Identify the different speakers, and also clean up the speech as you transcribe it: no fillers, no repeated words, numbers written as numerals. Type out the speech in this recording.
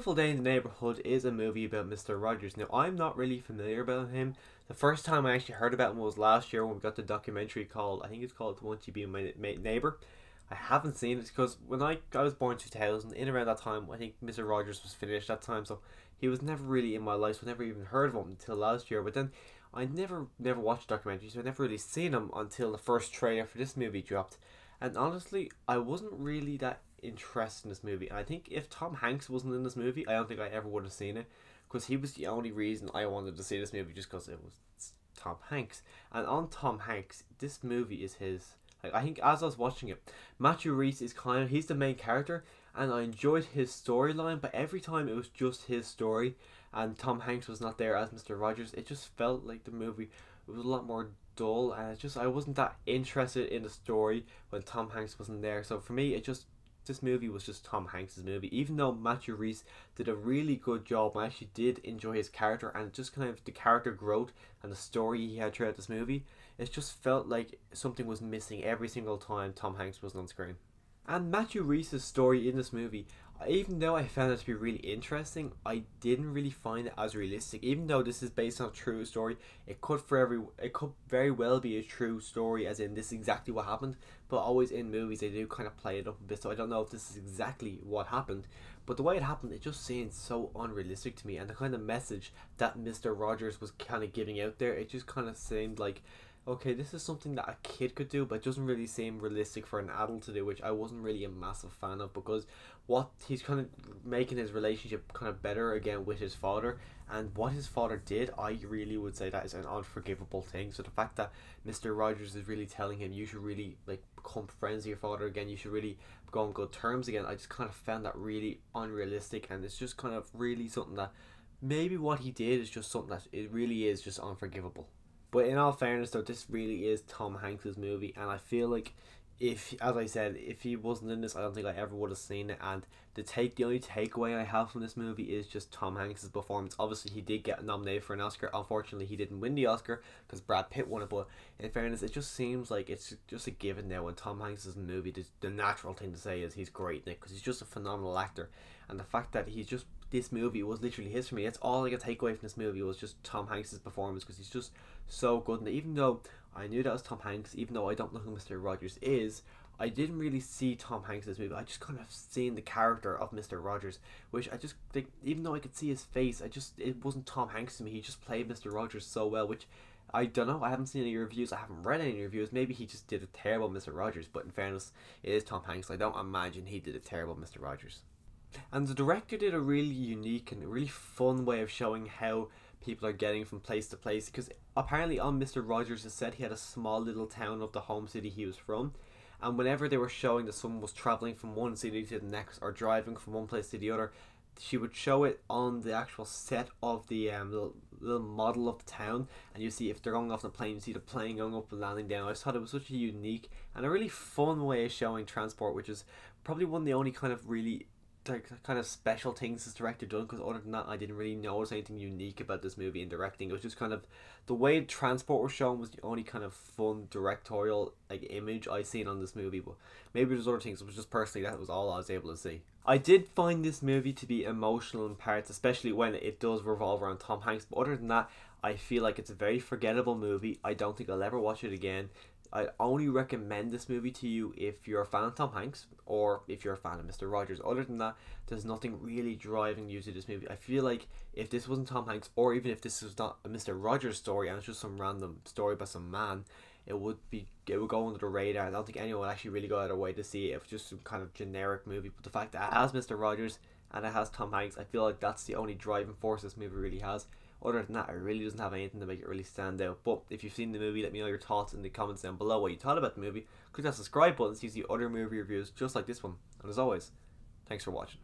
Speaker 1: Beautiful Day in the Neighbourhood is a movie about Mr. Rogers. Now, I'm not really familiar about him. The first time I actually heard about him was last year when we got the documentary called, I think it's called Won't You Be My Neighbour. I haven't seen it because when I was born in 2000, in around that time, I think Mr. Rogers was finished that time, so he was never really in my life, so I never even heard of him until last year. But then I never watched documentaries, so I never really seen him until the first trailer for this movie dropped. And honestly, I wasn't really that interested in this movie. And I think if Tom Hanks wasn't in this movie, I don't think I ever would have seen it, because he was the only reason I wanted to see this movie, just because it was Tom Hanks. And on Tom Hanks, this movie is his. Like, I think as I was watching it, Matthew Rhys is he's the main character, and I enjoyed his storyline, but every time it was just his story and Tom Hanks was not there as Mr. Rogers, it just felt like the movie was a lot more dull, and I wasn't that interested in the story when Tom Hanks wasn't there. So for me, this movie was just Tom Hanks' movie. Even though Matthew Rhys did a really good job, I actually did enjoy his character and just kind of the character growth and the story he had throughout this movie, it just felt like something was missing every single time Tom Hanks was on screen. And Matthew Rhys' story in this movie, even though I found it to be really interesting, I didn't really find it as realistic. Even though this is based on a true story, it could very well be a true story, as in this is exactly what happened. But always in movies they do kind of play it up a bit, so I don't know if this is exactly what happened. But the way it happened, it just seemed so unrealistic to me, and the kind of message that Mr. Rogers was kind of giving out there, it just kind of seemed like, okay, this is something that a kid could do, but it doesn't really seem realistic for an adult to do, which I wasn't really a massive fan of, because what he's kind of making his relationship kind of better again with his father, and what his father did, I really would say that is an unforgivable thing. So the fact that Mr. Rogers is really telling him you should really like become friends with your father again, you should really go on good terms again, I just kind of found that really unrealistic, and it's just kind of really something that maybe what he did is just something that it really is just unforgivable. But in all fairness though, this really is Tom Hanks' movie, and I feel like if, as I said, if he wasn't in this, I don't think I ever would have seen it. And the only takeaway I have from this movie is just Tom Hanks' performance. Obviously he did get nominated for an Oscar. Unfortunately he didn't win the Oscar because Brad Pitt won it, but in fairness, it just seems like it's just a given now when Tom Hanks is in the movie. The natural thing to say is he's great in it, because he's just a phenomenal actor. And the fact that this movie was literally his for me. That's all I could take away from this movie, was just Tom Hanks' performance, because he's just so good. And even though I knew that was Tom Hanks, even though I don't know who Mr. Rogers is, I didn't really see Tom Hanks in this movie. I just kind of seen the character of Mr. Rogers, which I just think, even though I could see his face, it wasn't Tom Hanks to me. He just played Mr. Rogers so well, which I don't know. I haven't seen any reviews. I haven't read any reviews. Maybe he just did a terrible Mr. Rogers, but in fairness, it is Tom Hanks. I don't imagine he did a terrible Mr. Rogers. And the director did a really unique and really fun way of showing how people are getting from place to place, because apparently on Mr. Rogers' set he had a small little town of the home city he was from, and whenever they were showing that someone was travelling from one city to the next or driving from one place to the other, she would show it on the actual set of the little model of the town, and you see if they're going off the plane, you see the plane going up and landing down. I just thought it was such a unique and a really fun way of showing transport, which is probably one of the only kind of really kind of special things this director done, because other than that I didn't really notice anything unique about this movie in directing. It was just kind of the way transport was shown was the only kind of fun directorial like image I seen on this movie. But maybe there's other things. It was just personally that was all I was able to see. I did find this movie to be emotional in parts, especially when it does revolve around Tom Hanks, but other than that I feel like it's a very forgettable movie. I don't think I'll ever watch it again. I only recommend this movie to you if you're a fan of Tom Hanks or if you're a fan of Mr. Rogers. Other than that, there's nothing really driving you to this movie. I feel like if this wasn't Tom Hanks, or even if this was not a Mr. Rogers story and it's just some random story by some man, it would go under the radar. I don't think anyone would actually really go out of their way to see it. It's just some kind of generic movie. But the fact that it has Mr. Rogers and it has Tom Hanks, I feel like that's the only driving force this movie really has. Other than that, it really doesn't have anything to make it really stand out. But if you've seen the movie, let me know your thoughts in the comments down below, what you thought about the movie. Click that subscribe button to see other movie reviews just like this one. And as always, thanks for watching.